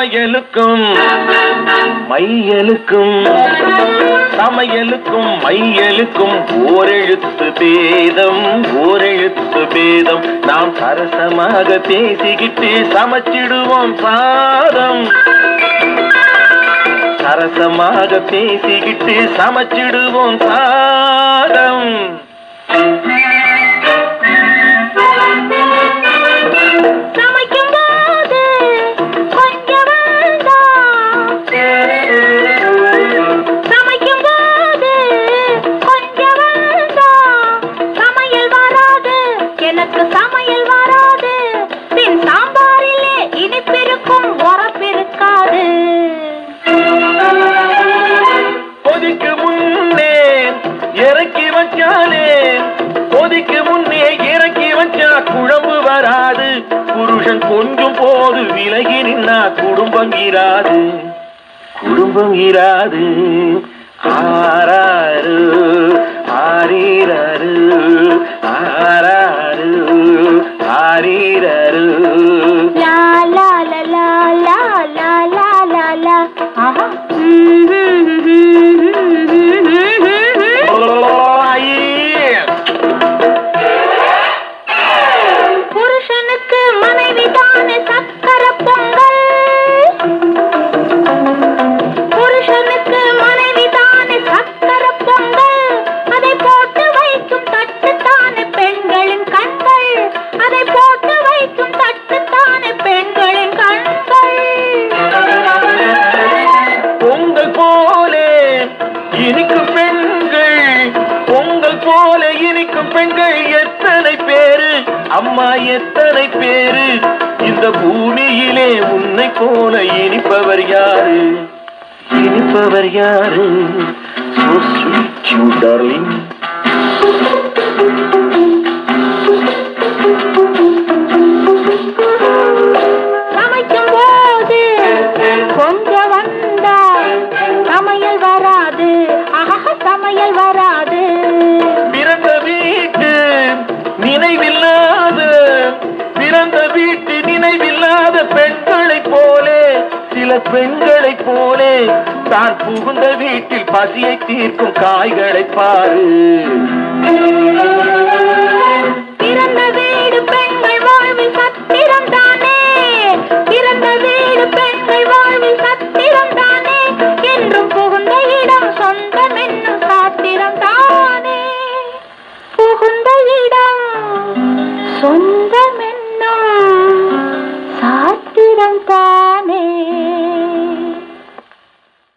சமையலுக்கும் மையலுக்கும் சமையலுக்கும் மையலுக்கும் ஓரெழுத்து பேதம் நாம் சரசமாக பேசிக்கிட்டு சமைச்சிடுவோம் சாதம். சரசமாக பேசிக்கிட்டு சமைச்சிடுவோம் சாதம். கொதிக்கு முன்னே இறக்கி வச்சா குழம்பு வராது. புருஷன் கொஞ்சம் போது விலகி நின்னா குடும்பம் இராது. ஆராரு ஆரீரரு ஆராரு ஆரீரரு லா லா லா லா லா லா லா லா லா. ஆஹா. புருஷனுக்கு மனைவி தானே சக்கர பொங்கல். புருஷனுக்கு மனைவி தானே சக்கர பொங்கல். அதை போட்டு வைக்கும் தட்டு தானே பெண்களின் கண்கள். அதை போட்டு வைக்கும் தட்டு தானே பெண்களின் கண்கள். பொங்கல் போலே இனிக்கும் பெண்கள், பொங்கல் போல இனிக்கும் பெண்கள் எத்தனை பேரு அம்மா, எத்தனை பேரு இந்த பூமியிலே உன்னை போல இனிப்பவர் யாரு? So sweet you darling. சமைக்கும் போது கொஞ்சம் வந்தா சமையல் வராது. சமையல் வராது. பிறந்த வீட்டு நினைவில்லாத பெண்களைப் போலே, சில பெண்களைப் போலே தான் புகுந்த வீட்டில் பசியை தீர்க்கும் காய்களை பாரு. பிறந்த வீடு பெண்கள் வாழ்வில் சத்திரம் தானே. பிறந்த வீடு பெண்கள் வாழ்வில் சத்திரம் தானே. என்றும் புகுந்த இடம் சொந்தம் என்னும் சாத்திரம் தானே. புகுந்த இடம் சொந்தம் என்னும் சாத்திரம் தானே.